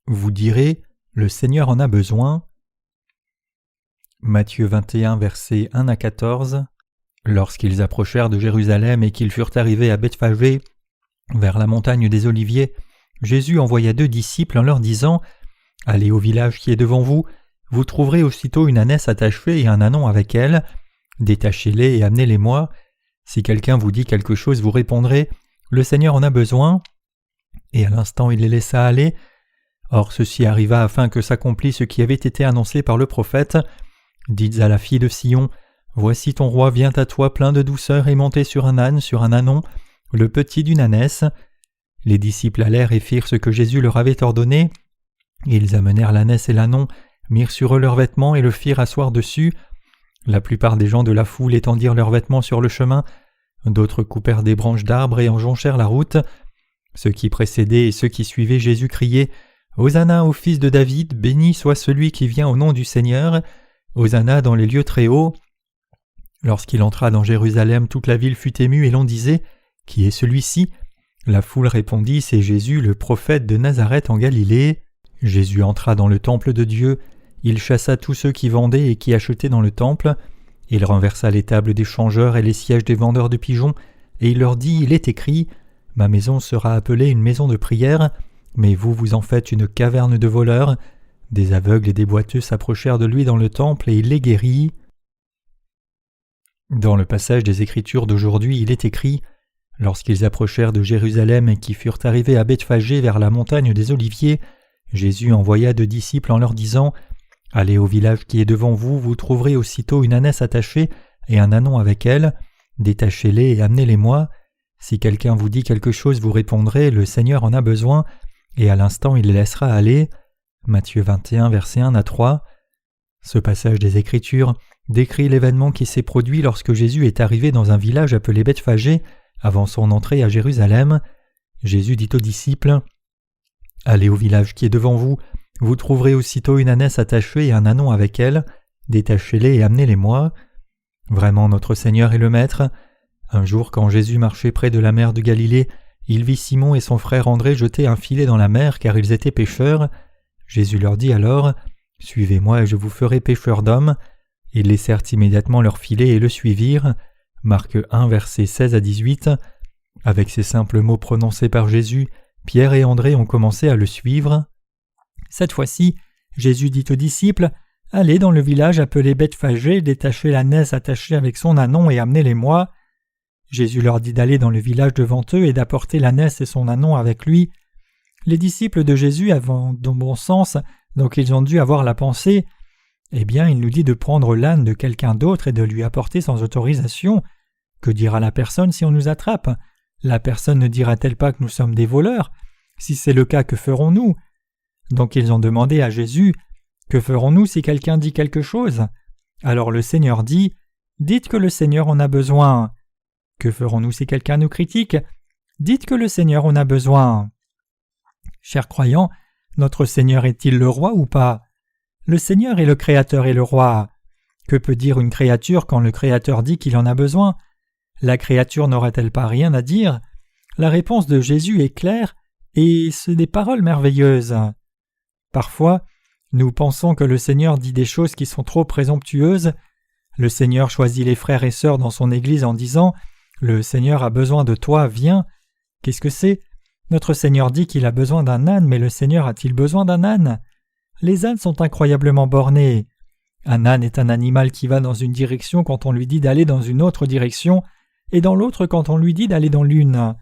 vous direz, le Seigneur en a besoin. Matthieu 21, versets 1 à 14. Lorsqu'ils approchèrent de Jérusalem et qu'ils furent arrivés à Bethphagée, vers la montagne des Oliviers, Jésus envoya 2 disciples en leur disant « Allez au village qui est devant vous, vous trouverez aussitôt une ânesse attachée et un ânon avec elle. Détachez-les et amenez-les-moi. Si quelqu'un vous dit quelque chose, vous répondrez « Le Seigneur en a besoin ». Et à l'instant il les laissa aller. Or ceci arriva afin que s'accomplisse ce qui avait été annoncé par le prophète. Dites à la fille de Sion, voici ton roi vient à toi plein de douceur et monté sur un âne, sur un ânon, le petit d'une ânesse. Les disciples allèrent et firent ce que Jésus leur avait ordonné. Ils amenèrent l'ânesse et l'ânon, mirent sur eux leurs vêtements et le firent asseoir dessus. La plupart des gens de la foule étendirent leurs vêtements sur le chemin, d'autres coupèrent des branches d'arbres et en jonchèrent la route. Ceux qui précédaient et ceux qui suivaient Jésus criaient « Hosanna au fils de David, béni soit celui qui vient au nom du Seigneur, Hosanna dans les lieux très hauts ». Lorsqu'il entra dans Jérusalem, toute la ville fut émue et l'on disait « Qui est celui-ci » La foule répondit « C'est Jésus, le prophète de Nazareth en Galilée ». Jésus entra dans le temple de Dieu, il chassa tous ceux qui vendaient et qui achetaient dans le temple, il renversa les tables des changeurs et les sièges des vendeurs de pigeons, et il leur dit « Il est écrit, ma maison sera appelée une maison de prière, mais vous, vous en faites une caverne de voleurs ». Des aveugles et des boiteux s'approchèrent de lui dans le temple et il les guérit. Dans le passage des Écritures d'aujourd'hui, il est écrit « Lorsqu'ils approchèrent de Jérusalem et qui furent arrivés à Bethphagée vers la montagne des Oliviers, Jésus envoya 2 disciples en leur disant « Allez au village qui est devant vous, vous trouverez aussitôt une ânesse attachée et un ânon avec elle. Détachez-les et amenez-les-moi. Si quelqu'un vous dit quelque chose, vous répondrez « Le Seigneur en a besoin », et à l'instant il les laissera aller. » Matthieu 21, versets 1 à 3. Ce passage des Écritures décrit l'événement qui s'est produit lorsque Jésus est arrivé dans un village appelé Bethphagée avant son entrée à Jérusalem. Jésus dit aux disciples « Allez au village qui est devant vous, vous trouverez aussitôt une ânesse attachée et un ânon avec elle. Détachez-les et amenez-les-moi. » Vraiment, notre Seigneur est le Maître. Un jour, quand Jésus marchait près de la mer de Galilée, il vit Simon et son frère André jeter un filet dans la mer car ils étaient pêcheurs. Jésus leur dit alors « Suivez-moi et je vous ferai pêcheurs d'hommes. » Ils laissèrent immédiatement leur filet et le suivirent. Marc 1, versets 16 à 18. Avec ces simples mots prononcés par Jésus, Pierre et André ont commencé à le suivre. Cette fois-ci, Jésus dit aux disciples « Allez dans le village appelé Bethphagée, détachez l'ânesse attachée avec son ânon et amenez-les-moi. » Jésus leur dit d'aller dans le village devant eux et d'apporter l'ânesse et son ânon avec lui. Les disciples de Jésus avaient de bon sens, donc ils ont dû avoir la pensée « Eh bien, il nous dit de prendre l'âne de quelqu'un d'autre et de lui apporter sans autorisation. Que dira la personne si on nous attrape? La personne ne dira-t-elle pas que nous sommes des voleurs? Si c'est le cas, que ferons-nous » Donc ils ont demandé à Jésus « Que ferons-nous si quelqu'un dit quelque chose ?» Alors le Seigneur dit « Dites que le Seigneur en a besoin. » Que ferons-nous si quelqu'un nous critique? Dites que le Seigneur en a besoin. Chers croyants, notre Seigneur est-il le roi ou pas? Le Seigneur est le Créateur et le roi. Que peut dire une créature quand le Créateur dit qu'il en a besoin? La créature n'aura-t-elle pas rien à dire? La réponse de Jésus est claire et c'est des paroles merveilleuses. Parfois, nous pensons que le Seigneur dit des choses qui sont trop présomptueuses. Le Seigneur choisit les frères et sœurs dans son Église en disant « Le Seigneur a besoin de toi, viens ». Qu'est-ce que c'est? Notre Seigneur dit qu'il a besoin d'un âne, mais le Seigneur a-t-il besoin d'un âne? Les ânes sont incroyablement bornés. Un âne est un animal qui va dans une direction quand on lui dit d'aller dans une autre direction, et dans l'autre quand on lui dit d'aller dans l'une.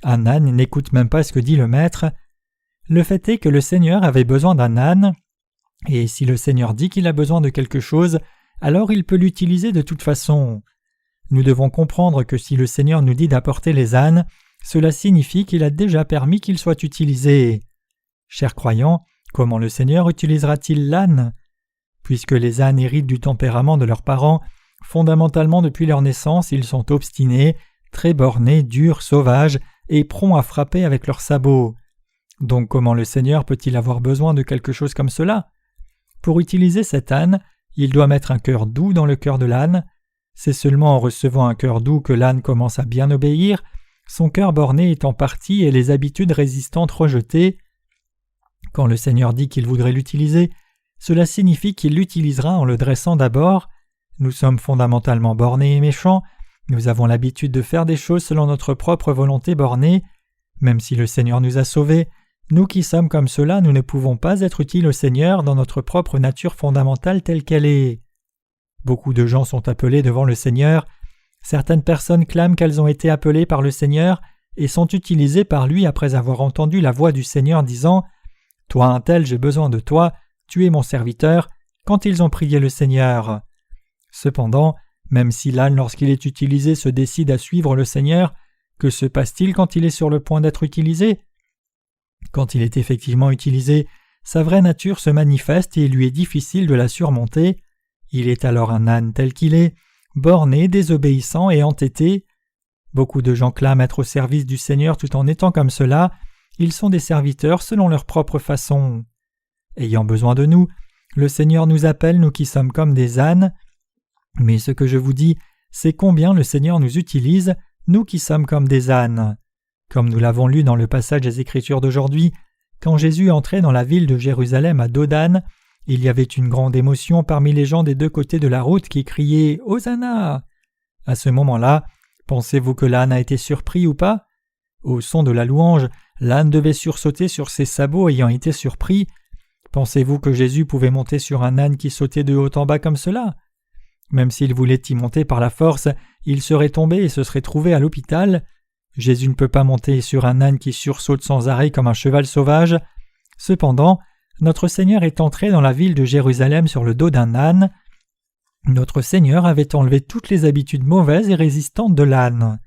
Un âne n'écoute même pas ce que dit le maître. Le fait est que le Seigneur avait besoin d'un âne, et si le Seigneur dit qu'il a besoin de quelque chose, alors il peut l'utiliser de toute façon. Nous devons comprendre que si le Seigneur nous dit d'apporter les ânes, cela signifie qu'il a déjà permis qu'ils soient utilisés. Chers croyants, comment le Seigneur utilisera-t-il l'âne? Puisque les ânes héritent du tempérament de leurs parents, fondamentalement depuis leur naissance, ils sont obstinés, très bornés, durs, sauvages et prompts à frapper avec leurs sabots. Donc comment le Seigneur peut-il avoir besoin de quelque chose comme cela? Pour utiliser cet âne, il doit mettre un cœur doux dans le cœur de l'âne. C'est seulement en recevant un cœur doux que l'âne commence à bien obéir, son cœur borné étant parti et les habitudes résistantes rejetées. Quand le Seigneur dit qu'il voudrait l'utiliser, cela signifie qu'il l'utilisera en le dressant d'abord. Nous sommes fondamentalement bornés et méchants, nous avons l'habitude de faire des choses selon notre propre volonté bornée. Même si le Seigneur nous a sauvés, nous qui sommes comme cela, nous ne pouvons pas être utiles au Seigneur dans notre propre nature fondamentale telle qu'elle est. Beaucoup de gens sont appelés devant le Seigneur. Certaines personnes clament qu'elles ont été appelées par le Seigneur et sont utilisées par lui après avoir entendu la voix du Seigneur disant « Toi un tel, j'ai besoin de toi, tu es mon serviteur », quand ils ont prié le Seigneur. Cependant, même si l'âne lorsqu'il est utilisé se décide à suivre le Seigneur, que se passe-t-il quand il est sur le point d'être utilisé? Quand il est effectivement utilisé, sa vraie nature se manifeste et il lui est difficile de la surmonter. Il est alors un âne tel qu'il est, borné, désobéissant et entêté. Beaucoup de gens clament être au service du Seigneur tout en étant comme cela. Ils sont des serviteurs selon leur propre façon. Ayant besoin de nous, le Seigneur nous appelle, nous qui sommes comme des ânes. Mais ce que je vous dis, c'est combien le Seigneur nous utilise, nous qui sommes comme des ânes. Comme nous l'avons lu dans le passage des Écritures d'aujourd'hui, quand Jésus entrait dans la ville de Jérusalem à dos d'âne, il y avait une grande émotion parmi les gens des deux côtés de la route qui criaient « Hosanna !» À ce moment-là, pensez-vous que l'âne a été surpris ou pas? Au son de la louange, l'âne devait sursauter sur ses sabots ayant été surpris. Pensez-vous que Jésus pouvait monter sur un âne qui sautait de haut en bas comme cela? Même s'il voulait y monter par la force, il serait tombé et se serait trouvé à l'hôpital. Jésus ne peut pas monter sur un âne qui sursaute sans arrêt comme un cheval sauvage. Cependant, notre Seigneur est entré dans la ville de Jérusalem sur le dos d'un âne. Notre Seigneur avait enlevé toutes les habitudes mauvaises et résistantes de l'âne.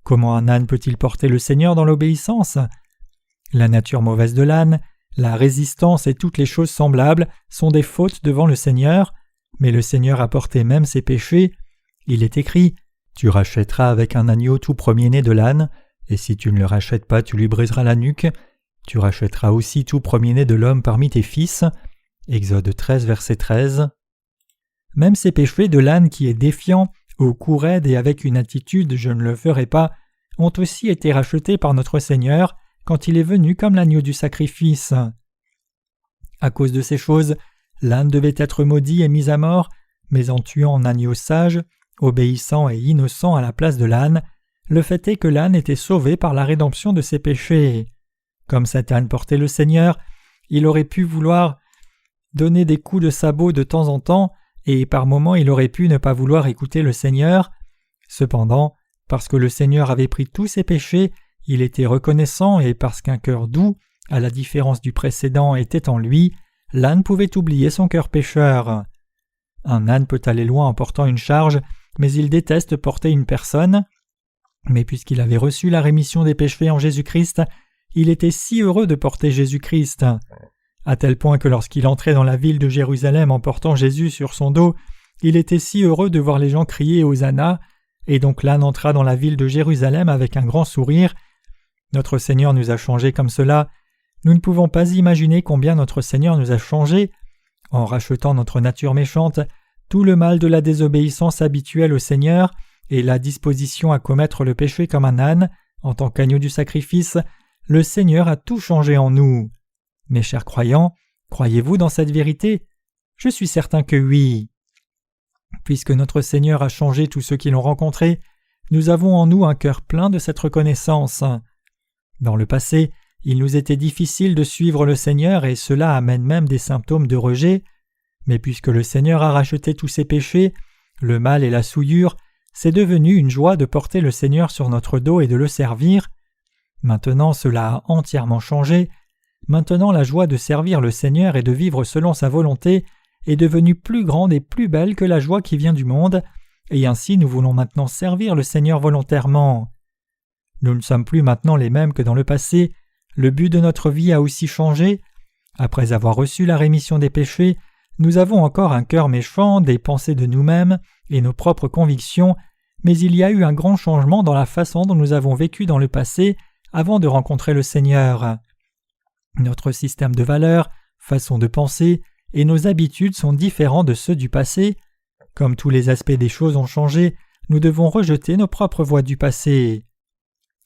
Comment un âne peut-il porter le Seigneur dans l'obéissance? La nature mauvaise de l'âne, la résistance et toutes les choses semblables sont des fautes devant le Seigneur, mais le Seigneur a porté même ses péchés. Il est écrit « Tu rachèteras avec un agneau tout premier-né de l'âne, et si tu ne le rachètes pas, tu lui briseras la nuque. Tu rachèteras aussi tout premier-né de l'homme parmi tes fils. » Exode 13, verset 13. Même ces péchés de l'âne qui est défiant, au cou raide et avec une attitude « je ne le ferai pas » ont aussi été rachetés par notre Seigneur quand il est venu comme l'agneau du sacrifice. À cause de ces choses, l'âne devait être maudit et mis à mort, mais en tuant un agneau sage, obéissant et innocent à la place de l'âne, le fait est que l'âne était sauvé par la rédemption de ses péchés. Comme cet âne portait le Seigneur, il aurait pu vouloir donner des coups de sabot de temps en temps, et par moments il aurait pu ne pas vouloir écouter le Seigneur. Cependant, parce que le Seigneur avait pris tous ses péchés, il était reconnaissant et parce qu'un cœur doux, à la différence du précédent, était en lui, l'âne pouvait oublier son cœur pécheur. Un âne peut aller loin en portant une charge, mais il déteste porter une personne. Mais puisqu'il avait reçu la rémission des péchés en Jésus-Christ, il était si heureux de porter Jésus-Christ, à tel point que lorsqu'il entrait dans la ville de Jérusalem en portant Jésus sur son dos, il était si heureux de voir les gens crier « Hosanna !» et donc l'âne entra dans la ville de Jérusalem avec un grand sourire. Notre Seigneur nous a changés comme cela. Nous ne pouvons pas imaginer combien notre Seigneur nous a changés. En rachetant notre nature méchante, tout le mal de la désobéissance habituelle au Seigneur et la disposition à commettre le péché comme un âne, en tant qu'agneau du sacrifice, le Seigneur a tout changé en nous. Mes chers croyants, croyez-vous dans cette vérité? Je suis certain que oui. Puisque notre Seigneur a changé tous ceux qui l'ont rencontré, nous avons en nous un cœur plein de cette reconnaissance. Dans le passé, il nous était difficile de suivre le Seigneur et cela amène même des symptômes de rejet. Mais puisque le Seigneur a racheté tous ses péchés, le mal et la souillure, c'est devenu une joie de porter le Seigneur sur notre dos et de le servir. Maintenant cela a entièrement changé. Maintenant la joie de servir le Seigneur et de vivre selon sa volonté est devenue plus grande et plus belle que la joie qui vient du monde, et ainsi nous voulons maintenant servir le Seigneur volontairement. Nous ne sommes plus maintenant les mêmes que dans le passé, le but de notre vie a aussi changé. Après avoir reçu la rémission des péchés, nous avons encore un cœur méchant, des pensées de nous-mêmes et nos propres convictions, mais il y a eu un grand changement dans la façon dont nous avons vécu dans le passé avant de rencontrer le Seigneur. Notre système de valeurs, façon de penser et nos habitudes sont différents de ceux du passé. Comme tous les aspects des choses ont changé, nous devons rejeter nos propres voies du passé.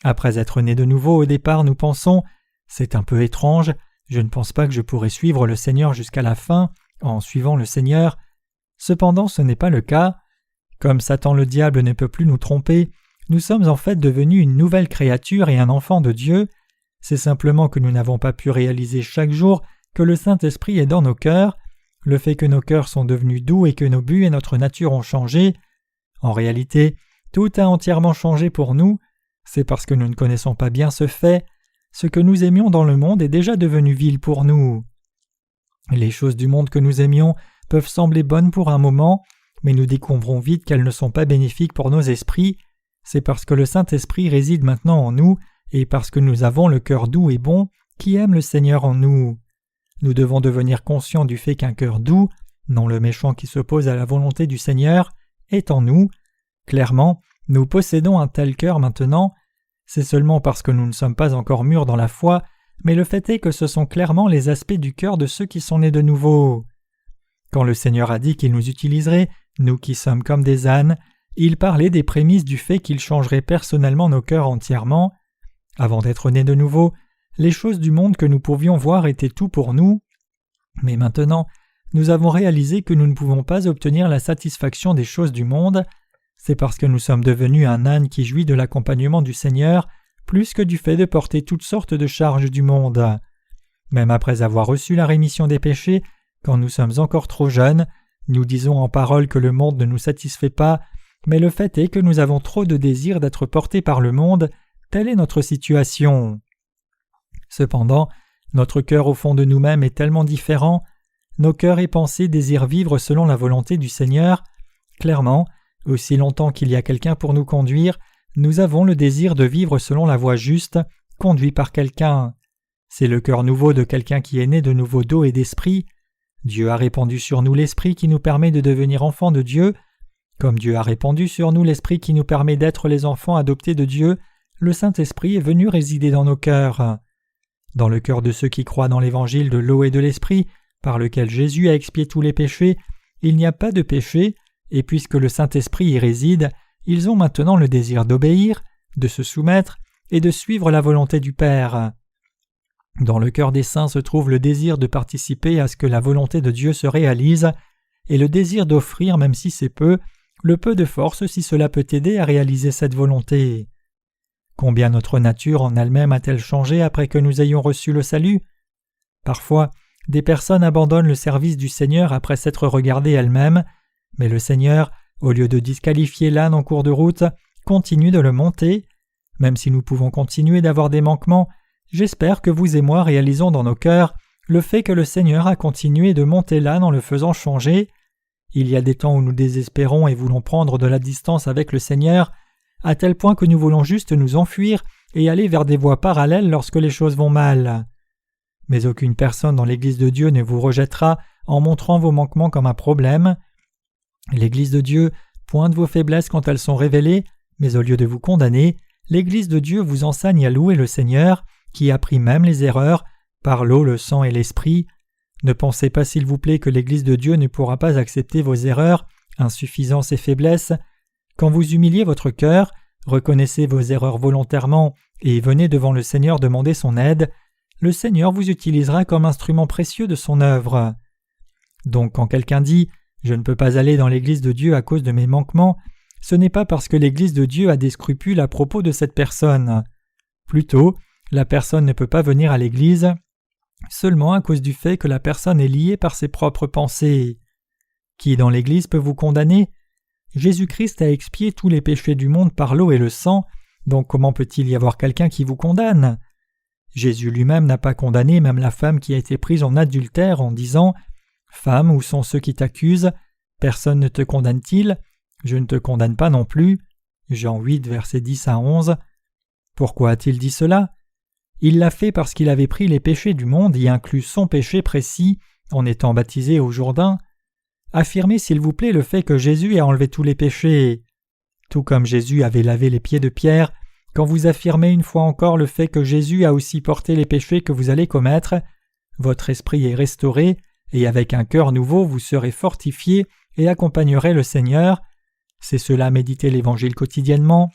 Après être nés de nouveau au départ, nous pensons « c'est un peu étrange, Je ne pense pas que je pourrai suivre le Seigneur jusqu'à la fin en suivant le Seigneur. Cependant, ce n'est pas le cas. Comme Satan le diable ne peut plus nous tromper, nous sommes en fait devenus une nouvelle créature et un enfant de Dieu. C'est simplement que nous n'avons pas pu réaliser chaque jour que le Saint-Esprit est dans nos cœurs, le fait que nos cœurs sont devenus doux et que nos buts et notre nature ont changé. En réalité, tout a entièrement changé pour nous. C'est parce que nous ne connaissons pas bien ce fait. Ce que nous aimions dans le monde est déjà devenu vil pour nous. Les choses du monde que nous aimions peuvent sembler bonnes pour un moment, mais nous découvrons vite qu'elles ne sont pas bénéfiques pour nos esprits. C'est parce que le Saint-Esprit réside maintenant en nous et parce que nous avons le cœur doux et bon qui aime le Seigneur en nous. Nous devons devenir conscients du fait qu'un cœur doux, non le méchant qui s'oppose à la volonté du Seigneur, est en nous. Clairement, nous possédons un tel cœur maintenant. C'est seulement parce que nous ne sommes pas encore mûrs dans la foi, mais le fait est que ce sont clairement les aspects du cœur de ceux qui sont nés de nouveau. Quand le Seigneur a dit qu'il nous utiliserait, nous qui sommes comme des ânes, il parlait des prémices du fait qu'il changerait personnellement nos cœurs entièrement. Avant d'être nés de nouveau, les choses du monde que nous pouvions voir étaient tout pour nous, mais maintenant, nous avons réalisé que nous ne pouvons pas obtenir la satisfaction des choses du monde. C'est parce que nous sommes devenus un âne qui jouit de l'accompagnement du Seigneur, plus que du fait de porter toutes sortes de charges du monde. Même après avoir reçu la rémission des péchés, quand nous sommes encore trop jeunes, nous disons en parole que le monde ne nous satisfait pas, mais le fait est que nous avons trop de désir d'être portés par le monde, telle est notre situation. Cependant, notre cœur au fond de nous-mêmes est tellement différent, nos cœurs et pensées désirent vivre selon la volonté du Seigneur. Clairement, aussi longtemps qu'il y a quelqu'un pour nous conduire, nous avons le désir de vivre selon la voie juste, conduit par quelqu'un. C'est le cœur nouveau de quelqu'un qui est né de nouveau d'eau et d'esprit. Dieu a répandu sur nous l'esprit qui nous permet de devenir enfants de Dieu. Comme Dieu a répandu sur nous l'esprit qui nous permet d'être les enfants adoptés de Dieu, le Saint-Esprit est venu résider dans nos cœurs. Dans le cœur de ceux qui croient dans l'évangile de l'eau et de l'esprit, par lequel Jésus a expié tous les péchés, il n'y a pas de péché, et puisque le Saint-Esprit y réside, ils ont maintenant le désir d'obéir, de se soumettre et de suivre la volonté du Père. Dans le cœur des saints se trouve le désir de participer à ce que la volonté de Dieu se réalise, et le désir d'offrir, même si c'est peu, le peu de force si cela peut aider à réaliser cette volonté. Combien notre nature en elle-même a-t-elle changé après que nous ayons reçu le salut? Parfois, des personnes abandonnent le service du Seigneur après s'être regardées elles-mêmes, mais le Seigneur, au lieu de disqualifier l'âne en cours de route, continue de le monter. Même si nous pouvons continuer d'avoir des manquements, j'espère que vous et moi réalisons dans nos cœurs le fait que le Seigneur a continué de monter l'âne en le faisant changer. Il y a des temps où nous désespérons et voulons prendre de la distance avec le Seigneur, à tel point que nous voulons juste nous enfuir et aller vers des voies parallèles lorsque les choses vont mal. Mais aucune personne dans l'Église de Dieu ne vous rejettera en montrant vos manquements comme un problème. L'Église de Dieu pointe vos faiblesses quand elles sont révélées, mais au lieu de vous condamner, l'Église de Dieu vous enseigne à louer le Seigneur, qui a pris même les erreurs, par l'eau, le sang et l'esprit. Ne pensez pas s'il vous plaît que l'Église de Dieu ne pourra pas accepter vos erreurs, insuffisances et faiblesses. Quand vous humiliez votre cœur, reconnaissez vos erreurs volontairement et venez devant le Seigneur demander son aide, le Seigneur vous utilisera comme instrument précieux de son œuvre. Donc quand quelqu'un dit « Je ne peux pas aller dans l'Église de Dieu à cause de mes manquements », ce n'est pas parce que l'Église de Dieu a des scrupules à propos de cette personne. Plutôt, la personne ne peut pas venir à l'Église seulement à cause du fait que la personne est liée par ses propres pensées. Qui dans l'Église peut vous condamner? Jésus-Christ a expié tous les péchés du monde par l'eau et le sang, donc comment peut-il y avoir quelqu'un qui vous condamne? Jésus lui-même n'a pas condamné même la femme qui a été prise en adultère en disant « Femme, où sont ceux qui t'accusent? Personne ne te condamne-t-il? Je ne te condamne pas non plus. » Jean 8, versets 10 à 11. Pourquoi a-t-il dit cela? Il l'a fait parce qu'il avait pris les péchés du monde y inclut son péché précis en étant baptisé au Jourdain. Affirmez s'il vous plaît le fait que Jésus a enlevé tous les péchés. Tout comme Jésus avait lavé les pieds de Pierre, quand vous affirmez une fois encore le fait que Jésus a aussi porté les péchés que vous allez commettre, votre esprit est restauré et avec un cœur nouveau vous serez fortifié et accompagnerez le Seigneur. C'est cela méditer l'Évangile quotidiennement,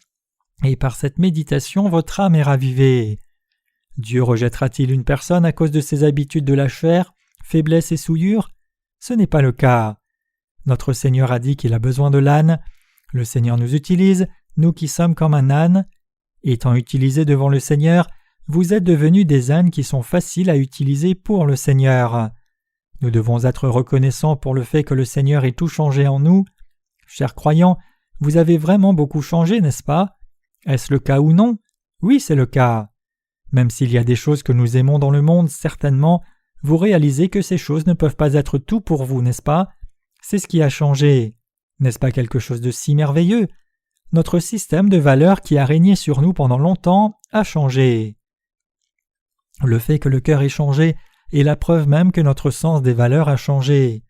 et par cette méditation votre âme est ravivée. Dieu rejettera-t-il une personne à cause de ses habitudes de la chair, faiblesse et souillure? Ce n'est pas le cas. Notre Seigneur a dit qu'il a besoin de l'âne. Le Seigneur nous utilise, nous qui sommes comme un âne. Étant utilisés devant le Seigneur, vous êtes devenus des ânes qui sont faciles à utiliser pour le Seigneur. Nous devons être reconnaissants pour le fait que le Seigneur ait tout changé en nous. Chers croyants, vous avez vraiment beaucoup changé, n'est-ce pas? Est-ce le cas ou non? Oui, c'est le cas. Même s'il y a des choses que nous aimons dans le monde, certainement, vous réalisez que ces choses ne peuvent pas être tout pour vous, n'est-ce pas? C'est ce qui a changé. N'est-ce pas quelque chose de si merveilleux? Notre système de valeurs qui a régné sur nous pendant longtemps a changé. Le fait que le cœur ait changé est la preuve même que notre sens des valeurs a changé.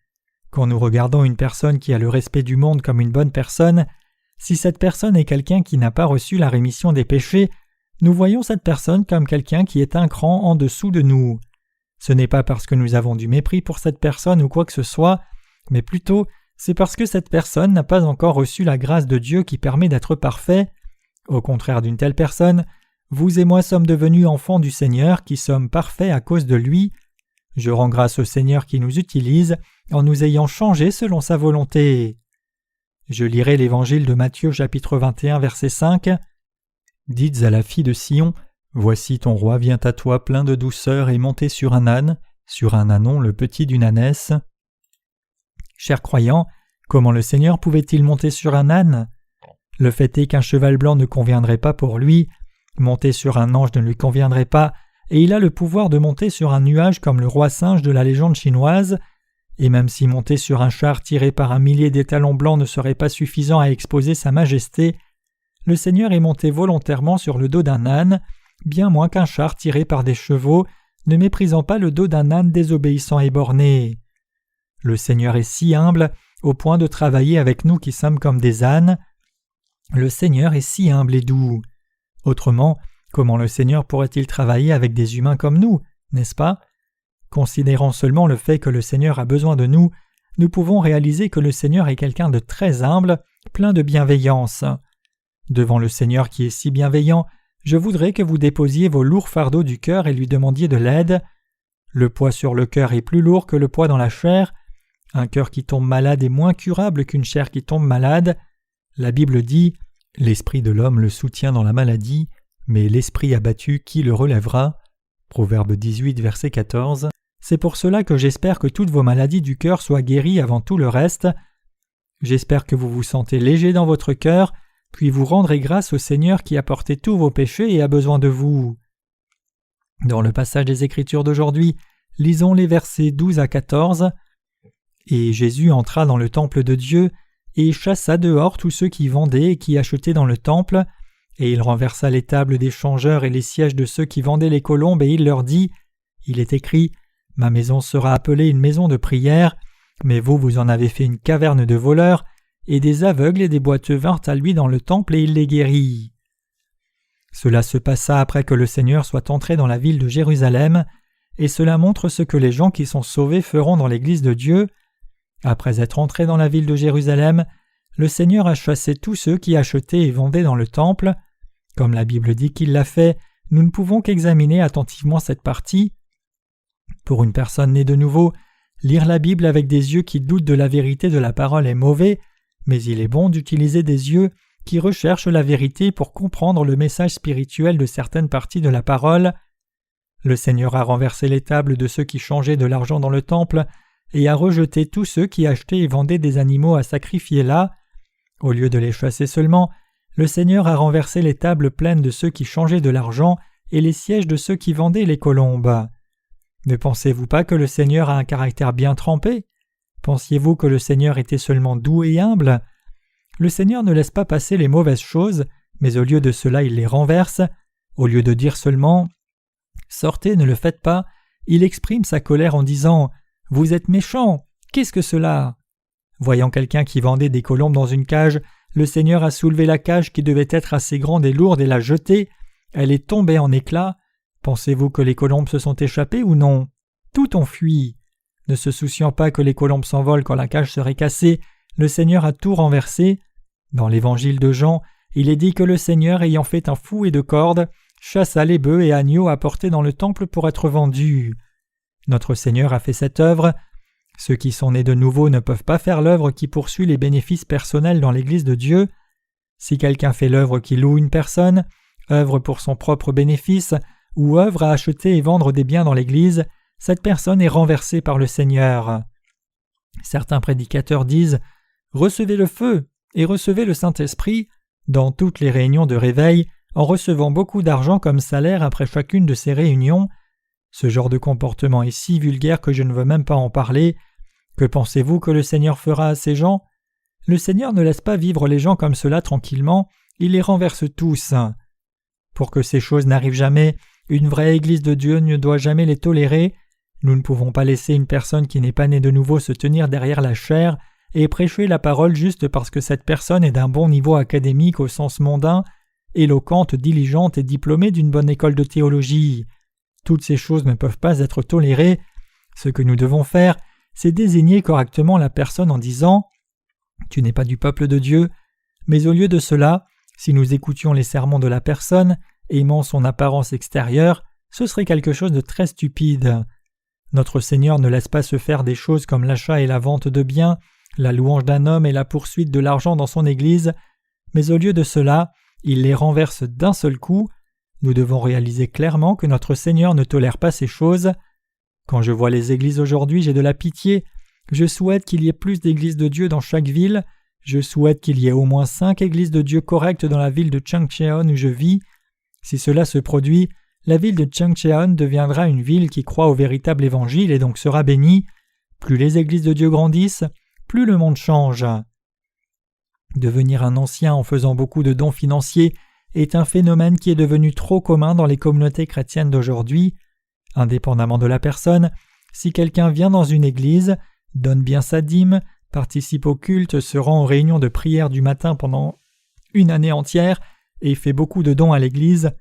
Quand nous regardons une personne qui a le respect du monde comme une bonne personne, si cette personne est quelqu'un qui n'a pas reçu la rémission des péchés, nous voyons cette personne comme quelqu'un qui est un cran en dessous de nous. Ce n'est pas parce que nous avons du mépris pour cette personne ou quoi que ce soit, mais plutôt c'est parce que cette personne n'a pas encore reçu la grâce de Dieu qui permet d'être parfait. Au contraire d'une telle personne, vous et moi sommes devenus enfants du Seigneur qui sommes parfaits à cause de lui. Je rends grâce au Seigneur qui nous utilise en nous ayant changés selon sa volonté. Je lirai l'évangile de Matthieu chapitre 21 verset 5. Dites à la fille de Sion, voici ton roi vient à toi plein de douceur et monté sur un âne, sur un ânon le petit d'une ânesse. Chers croyants, comment le Seigneur pouvait-il monter sur un âne? Le fait est qu'un cheval blanc ne conviendrait pas pour lui, monter sur un ange ne lui conviendrait pas, et il a le pouvoir de monter sur un nuage comme le roi singe de la légende chinoise, et même si monter sur un char tiré par un millier d'étalons blancs ne serait pas suffisant à exposer sa majesté, le Seigneur est monté volontairement sur le dos d'un âne, bien moins qu'un char tiré par des chevaux, ne méprisant pas le dos d'un âne désobéissant et borné. Le Seigneur est si humble au point de travailler avec nous qui sommes comme des ânes. Le Seigneur est si humble et doux. Autrement, comment le Seigneur pourrait-il travailler avec des humains comme nous, n'est-ce pas? Considérant seulement le fait que le Seigneur a besoin de nous, nous pouvons réaliser que le Seigneur est quelqu'un de très humble, plein de bienveillance. Devant le Seigneur qui est si bienveillant, je voudrais que vous déposiez vos lourds fardeaux du cœur et lui demandiez de l'aide. Le poids sur le cœur est plus lourd que le poids dans la chair. Un cœur qui tombe malade est moins curable qu'une chair qui tombe malade. La Bible dit « L'esprit de l'homme le soutient dans la maladie, mais l'esprit abattu, qui le relèvera ?» Proverbe 18, verset 14. C'est pour cela que j'espère que toutes vos maladies du cœur soient guéries avant tout le reste. J'espère que vous vous sentez léger dans votre cœur, puis vous rendrez grâce au Seigneur qui a porté tous vos péchés et a besoin de vous. Dans le passage des Écritures d'aujourd'hui, lisons les versets 12 à 14. « Et Jésus entra dans le temple de Dieu, et chassa dehors tous ceux qui vendaient et qui achetaient dans le temple, et il renversa les tables des changeurs et les sièges de ceux qui vendaient les colombes, et il leur dit, « Il est écrit, ma maison sera appelée une maison de prière, mais vous en avez fait une caverne de voleurs, et des aveugles et des boiteux vinrent à lui dans le temple, et il les guérit. » Cela se passa après que le Seigneur soit entré dans la ville de Jérusalem, et cela montre ce que les gens qui sont sauvés feront dans l'Église de Dieu. Après être entré dans la ville de Jérusalem, le Seigneur a chassé tous ceux qui achetaient et vendaient dans le temple. Comme la Bible dit qu'il l'a fait, nous ne pouvons qu'examiner attentivement cette partie. Pour une personne née de nouveau, lire la Bible avec des yeux qui doutent de la vérité de la parole est mauvais, mais il est bon d'utiliser des yeux qui recherchent la vérité pour comprendre le message spirituel de certaines parties de la parole. Le Seigneur a renversé les tables de ceux qui changeaient de l'argent dans le temple et a rejeté tous ceux qui achetaient et vendaient des animaux à sacrifier là. Au lieu de les chasser seulement, le Seigneur a renversé les tables pleines de ceux qui changeaient de l'argent et les sièges de ceux qui vendaient les colombes. Ne pensez-vous pas que le Seigneur a un caractère bien trempé? Pensiez-vous que le Seigneur était seulement doux et humble? Le Seigneur ne laisse pas passer les mauvaises choses, mais au lieu de cela il les renverse. Au lieu de dire seulement « Sortez, ne le faites pas », il exprime sa colère en disant « Vous êtes méchants, qu'est-ce que cela ?» Voyant quelqu'un qui vendait des colombes dans une cage, le Seigneur a soulevé la cage qui devait être assez grande et lourde et l'a jetée. Elle est tombée en éclats. Pensez-vous que les colombes se sont échappées ou non? Tout ont fui. Ne se souciant pas que les colombes s'envolent quand la cage serait cassée, le Seigneur a tout renversé. Dans l'évangile de Jean, il est dit que le Seigneur, ayant fait un fouet de cordes, chassa les bœufs et agneaux apportés dans le temple pour être vendus. Notre Seigneur a fait cette œuvre. Ceux qui sont nés de nouveau ne peuvent pas faire l'œuvre qui poursuit les bénéfices personnels dans l'Église de Dieu. Si quelqu'un fait l'œuvre qui loue une personne, œuvre pour son propre bénéfice, ou œuvre à acheter et vendre des biens dans l'Église, cette personne est renversée par le Seigneur. Certains prédicateurs disent « Recevez le feu et recevez le Saint-Esprit » dans toutes les réunions de réveil, en recevant beaucoup d'argent comme salaire après chacune de ces réunions. Ce genre de comportement est si vulgaire que je ne veux même pas en parler. Que pensez-vous que le Seigneur fera à ces gens? Le Seigneur ne laisse pas vivre les gens comme cela tranquillement, il les renverse tous. Pour que ces choses n'arrivent jamais, une vraie Église de Dieu ne doit jamais les tolérer. Nous ne pouvons pas laisser une personne qui n'est pas née de nouveau se tenir derrière la chaire et prêcher la parole juste parce que cette personne est d'un bon niveau académique au sens mondain, éloquente, diligente et diplômée d'une bonne école de théologie. Toutes ces choses ne peuvent pas être tolérées. Ce que nous devons faire, c'est désigner correctement la personne en disant « Tu n'es pas du peuple de Dieu », mais au lieu de cela, si nous écoutions les sermons de la personne, aimant son apparence extérieure, ce serait quelque chose de très stupide. Notre Seigneur ne laisse pas se faire des choses comme l'achat et la vente de biens, la louange d'un homme et la poursuite de l'argent dans son Église, mais au lieu de cela, il les renverse d'un seul coup. Nous devons réaliser clairement que notre Seigneur ne tolère pas ces choses. Quand je vois les églises aujourd'hui, j'ai de la pitié. Je souhaite qu'il y ait plus d'églises de Dieu dans chaque ville. Je souhaite qu'il y ait au moins 5 églises de Dieu correctes dans la ville de Changcheon où je vis. Si cela se produit, la ville de Changcheon deviendra une ville qui croit au véritable évangile et donc sera bénie. Plus les églises de Dieu grandissent, plus le monde change. Devenir un ancien en faisant beaucoup de dons financiers est un phénomène qui est devenu trop commun dans les communautés chrétiennes d'aujourd'hui. Indépendamment de la personne, si quelqu'un vient dans une église, donne bien sa dîme, participe au culte, se rend aux réunions de prière du matin pendant une année entière et fait beaucoup de dons à l'église,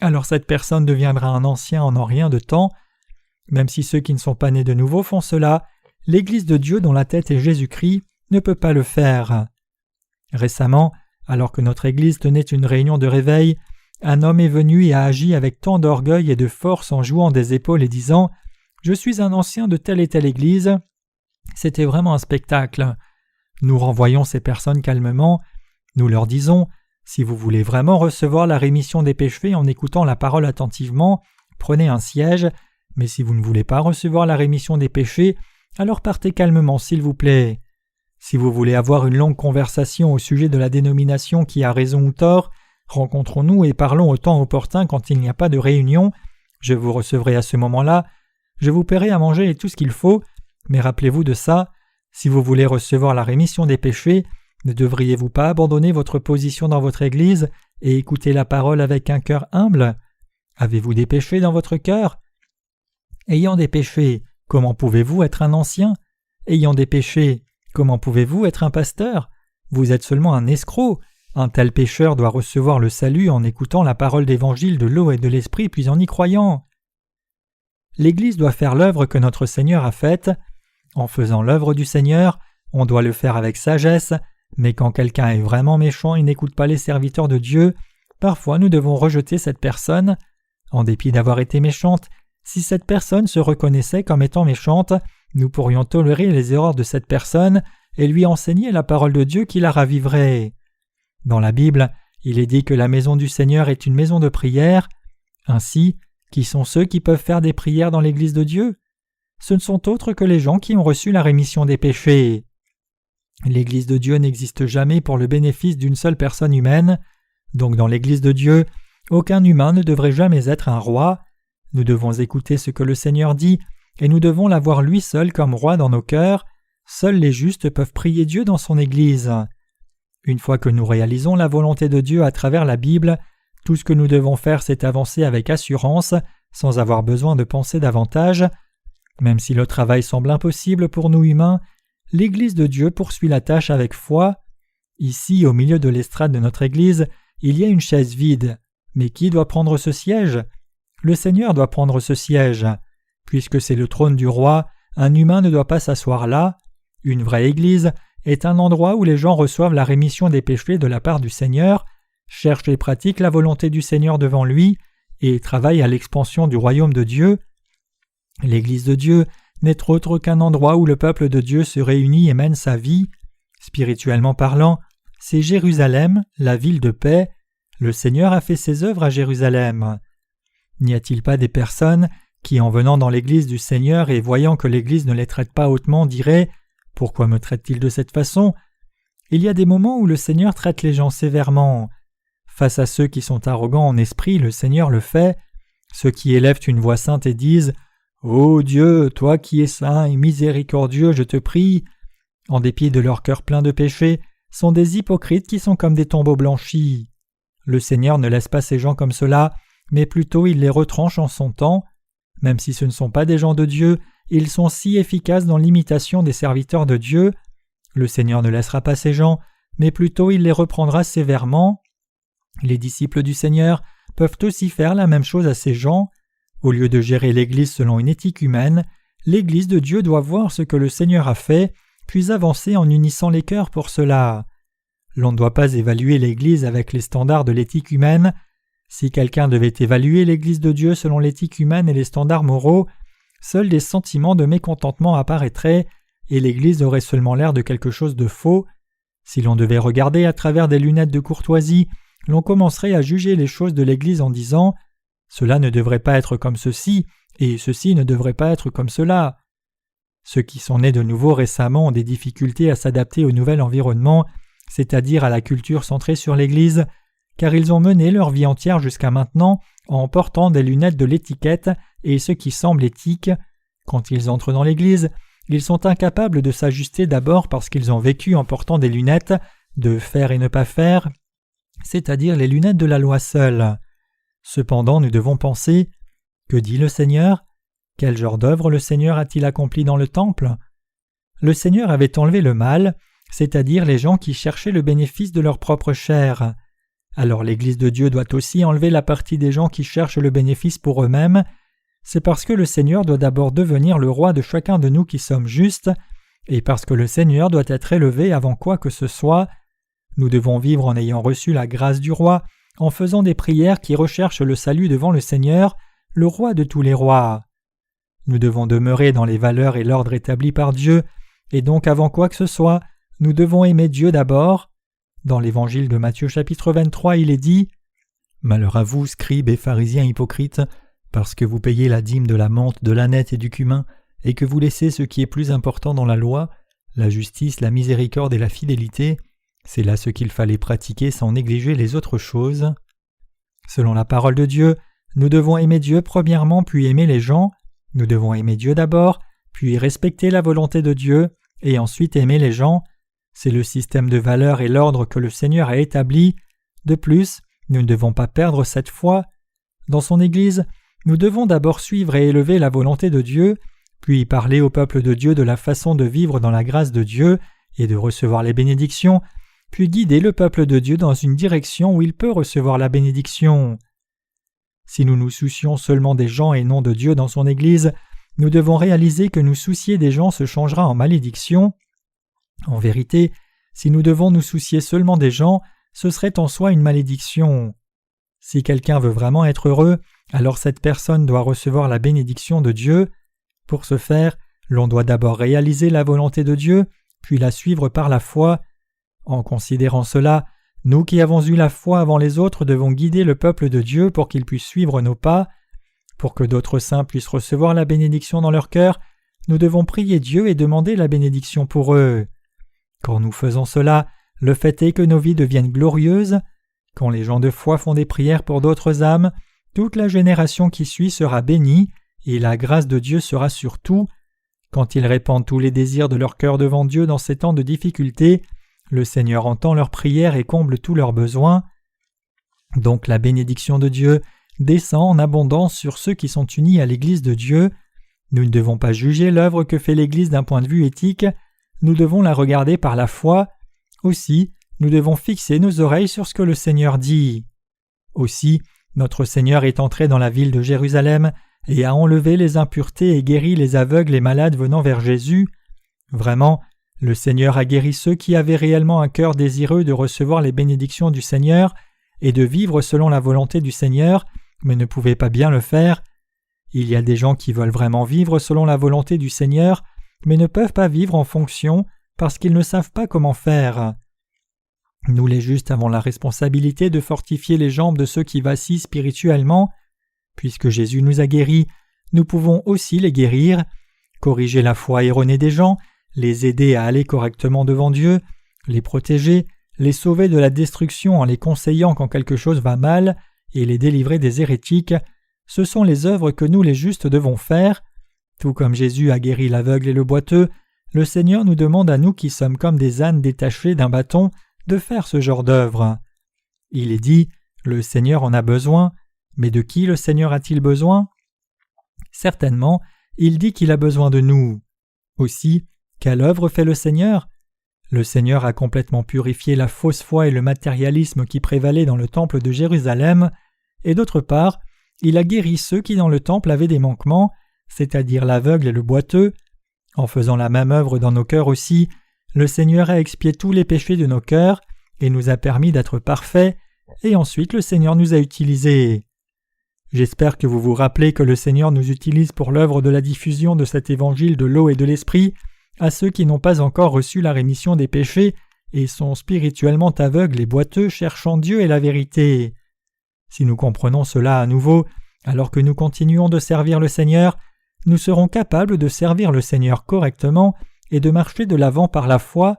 alors cette personne deviendra un ancien en rien de temps. Même si ceux qui ne sont pas nés de nouveau font cela, l'Église de Dieu dont la tête est Jésus-Christ ne peut pas le faire. Récemment, alors que notre Église tenait une réunion de réveil, un homme est venu et a agi avec tant d'orgueil et de force en jouant des épaules et disant « Je suis un ancien de telle et telle Église ». C'était vraiment un spectacle. Nous renvoyons ces personnes calmement. Nous leur disons « Si vous voulez vraiment recevoir la rémission des péchés en écoutant la parole attentivement, prenez un siège, mais si vous ne voulez pas recevoir la rémission des péchés, alors partez calmement s'il vous plaît. Si vous voulez avoir une longue conversation au sujet de la dénomination qui a raison ou tort, rencontrons-nous et parlons au temps opportun quand il n'y a pas de réunion. Je vous recevrai à ce moment-là. Je vous paierai à manger et tout ce qu'il faut, mais rappelez-vous de ça. Si vous voulez recevoir la rémission des péchés, ne devriez-vous pas abandonner votre position dans votre Église et écouter la parole avec un cœur humble? Avez-vous des péchés dans votre cœur? Ayant des péchés, comment pouvez-vous être un ancien? Ayant des péchés, comment pouvez-vous être un pasteur? Vous êtes seulement un escroc. Un tel pécheur doit recevoir le salut en écoutant la parole d'évangile de l'eau et de l'esprit puis en y croyant. L'Église doit faire l'œuvre que notre Seigneur a faite. En faisant l'œuvre du Seigneur, on doit le faire avec sagesse, mais quand quelqu'un est vraiment méchant et n'écoute pas les serviteurs de Dieu, parfois nous devons rejeter cette personne. En dépit d'avoir été méchante, si cette personne se reconnaissait comme étant méchante, nous pourrions tolérer les erreurs de cette personne et lui enseigner la parole de Dieu qui la raviverait. Dans la Bible, il est dit que la maison du Seigneur est une maison de prière. Ainsi, qui sont ceux qui peuvent faire des prières dans l'Église de Dieu? Ce ne sont autres que les gens qui ont reçu la rémission des péchés. L'Église de Dieu n'existe jamais pour le bénéfice d'une seule personne humaine. Donc dans l'Église de Dieu, aucun humain ne devrait jamais être un roi. Nous devons écouter ce que le Seigneur dit et nous devons l'avoir lui seul comme roi dans nos cœurs. Seuls les justes peuvent prier Dieu dans son Église. Une fois que nous réalisons la volonté de Dieu à travers la Bible, tout ce que nous devons faire c'est avancer avec assurance, sans avoir besoin de penser davantage. Même si le travail semble impossible pour nous humains, l'Église de Dieu poursuit la tâche avec foi. Ici, au milieu de l'estrade de notre Église, il y a une chaise vide. Mais qui doit prendre ce siège? Le Seigneur doit prendre ce siège. Puisque c'est le trône du roi, un humain ne doit pas s'asseoir là. Une vraie Église est un endroit où les gens reçoivent la rémission des péchés de la part du Seigneur. cherche et pratique la volonté du Seigneur devant lui et travaille à l'expansion du royaume de Dieu. L'Église de Dieu n'est autre qu'un endroit où le peuple de Dieu se réunit et mène sa vie. Spirituellement parlant, c'est Jérusalem, la ville de paix. Le Seigneur a fait ses œuvres à Jérusalem. N'y a-t-il pas des personnes qui, en venant dans l'Église du Seigneur et voyant que l'Église ne les traite pas hautement, diraient « Pourquoi me traite-t-il de cette façon ?» Il y a des moments où le Seigneur traite les gens sévèrement. Face à ceux qui sont arrogants en esprit, le Seigneur le fait. Ceux qui élèvent une voix sainte et disent « Ô Dieu, toi qui es saint et miséricordieux, je te prie », en dépit de leur cœur plein de péchés, sont des hypocrites qui sont comme des tombeaux blanchis. Le Seigneur ne laisse pas ces gens comme cela, mais plutôt il les retranche en son temps. Même si ce ne sont pas des gens de Dieu, ils sont si efficaces dans l'imitation des serviteurs de Dieu. Le Seigneur ne laissera pas ces gens, mais plutôt il les reprendra sévèrement. Les disciples du Seigneur peuvent aussi faire la même chose à ces gens. Au lieu de gérer l'Église selon une éthique humaine, l'Église de Dieu doit voir ce que le Seigneur a fait, puis avancer en unissant les cœurs pour cela. L'on ne doit pas évaluer l'Église avec les standards de l'éthique humaine. Si quelqu'un devait évaluer l'Église de Dieu selon l'éthique humaine et les standards moraux, seuls des sentiments de mécontentement apparaîtraient et l'Église aurait seulement l'air de quelque chose de faux. Si l'on devait regarder à travers des lunettes de courtoisie, l'on commencerait à juger les choses de l'Église en disant « Cela ne devrait pas être comme ceci, et ceci ne devrait pas être comme cela ». Ceux qui sont nés de nouveau récemment ont des difficultés à s'adapter au nouvel environnement, c'est-à-dire à la culture centrée sur l'Église, car ils ont mené leur vie entière jusqu'à maintenant en portant des lunettes de l'étiquette et ce qui semble éthique. Quand ils entrent dans l'Église, ils sont incapables de s'ajuster d'abord parce qu'ils ont vécu en portant des lunettes de faire et ne pas faire, c'est-à-dire les lunettes de la loi seule. Cependant, nous devons penser « Que dit le Seigneur ? Quel genre d'œuvre le Seigneur a-t-il accompli dans le temple ?» Le Seigneur avait enlevé le mal, c'est-à-dire les gens qui cherchaient le bénéfice de leur propre chair. Alors l'Église de Dieu doit aussi enlever la partie des gens qui cherchent le bénéfice pour eux-mêmes. C'est parce que le Seigneur doit d'abord devenir le roi de chacun de nous qui sommes justes, et parce que le Seigneur doit être élevé avant quoi que ce soit. Nous devons vivre en ayant reçu la grâce du roi, en faisant des prières qui recherchent le salut devant le Seigneur, le roi de tous les rois. Nous devons demeurer dans les valeurs et l'ordre établis par Dieu, et donc avant quoi que ce soit, nous devons aimer Dieu d'abord. Dans l'évangile de Matthieu chapitre 23, il est dit « Malheur à vous, scribes et pharisiens hypocrites, parce que vous payez la dîme de la menthe, de l'âneth et du cumin, et que vous laissez ce qui est plus important dans la loi, la justice, la miséricorde et la fidélité, c'est là ce qu'il fallait pratiquer sans négliger les autres choses. » Selon la parole de Dieu, nous devons aimer Dieu premièrement puis aimer les gens. Nous devons aimer Dieu d'abord, puis respecter la volonté de Dieu, et ensuite aimer les gens. C'est le système de valeurs et l'ordre que le Seigneur a établi. De plus, nous ne devons pas perdre cette foi. Dans son Église, nous devons d'abord suivre et élever la volonté de Dieu, puis parler au peuple de Dieu de la façon de vivre dans la grâce de Dieu et de recevoir les bénédictions, puis guider le peuple de Dieu dans une direction où il peut recevoir la bénédiction. Si nous nous soucions seulement des gens et non de Dieu dans son Église, nous devons réaliser que nous soucier des gens se changera en malédiction. En vérité, si nous devons nous soucier seulement des gens, ce serait en soi une malédiction. Si quelqu'un veut vraiment être heureux, alors cette personne doit recevoir la bénédiction de Dieu. Pour ce faire, l'on doit d'abord réaliser la volonté de Dieu, puis la suivre par la foi. En considérant cela, nous qui avons eu la foi avant les autres devons guider le peuple de Dieu pour qu'il puisse suivre nos pas. Pour que d'autres saints puissent recevoir la bénédiction dans leur cœur, nous devons prier Dieu et demander la bénédiction pour eux. Quand nous faisons cela, le fait est que nos vies deviennent glorieuses. Quand les gens de foi font des prières pour d'autres âmes, toute la génération qui suit sera bénie, et la grâce de Dieu sera sur tout. Quand ils répandent tous les désirs de leur cœur devant Dieu dans ces temps de difficulté, le Seigneur entend leurs prières et comble tous leurs besoins. Donc la bénédiction de Dieu descend en abondance sur ceux qui sont unis à l'Église de Dieu. Nous ne devons pas juger l'œuvre que fait l'Église d'un point de vue éthique, nous devons la regarder par la foi. Aussi, nous devons fixer nos oreilles sur ce que le Seigneur dit. Aussi, notre Seigneur est entré dans la ville de Jérusalem et a enlevé les impuretés et guéri les aveugles et malades venant vers Jésus. Vraiment, le Seigneur a guéri ceux qui avaient réellement un cœur désireux de recevoir les bénédictions du Seigneur, et de vivre selon la volonté du Seigneur, mais ne pouvaient pas bien le faire. Il y a des gens qui veulent vraiment vivre selon la volonté du Seigneur, mais ne peuvent pas vivre en fonction parce qu'ils ne savent pas comment faire. Nous les justes avons la responsabilité de fortifier les jambes de ceux qui vacillent spirituellement. Puisque Jésus nous a guéris, nous pouvons aussi les guérir, corriger la foi erronée des gens, les aider à aller correctement devant Dieu, les protéger, les sauver de la destruction en les conseillant quand quelque chose va mal et les délivrer des hérétiques. Ce sont les œuvres que nous les justes devons faire. Tout comme Jésus a guéri l'aveugle et le boiteux, le Seigneur nous demande à nous qui sommes comme des ânes détachés d'un bâton de faire ce genre d'œuvre. Il est dit, le Seigneur en a besoin, mais de qui le Seigneur a-t-il besoin? Certainement, il dit qu'il a besoin de nous. Aussi, quelle œuvre fait le Seigneur? Le Seigneur a complètement purifié la fausse foi et le matérialisme qui prévalaient dans le temple de Jérusalem, et d'autre part, il a guéri ceux qui dans le temple avaient des manquements, c'est-à-dire l'aveugle et le boiteux. En faisant la même œuvre dans nos cœurs aussi, le Seigneur a expié tous les péchés de nos cœurs et nous a permis d'être parfaits, et ensuite le Seigneur nous a utilisés. J'espère que vous vous rappelez que le Seigneur nous utilise pour l'œuvre de la diffusion de cet évangile de l'eau et de l'esprit à ceux qui n'ont pas encore reçu la rémission des péchés et sont spirituellement aveugles et boiteux cherchant Dieu et la vérité. Si nous comprenons cela à nouveau, alors que nous continuons de servir le Seigneur, nous serons capables de servir le Seigneur correctement et de marcher de l'avant par la foi.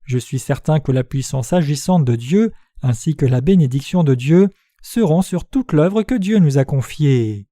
Je suis certain que la puissance agissante de Dieu, ainsi que la bénédiction de Dieu, seront sur toute l'œuvre que Dieu nous a confiée.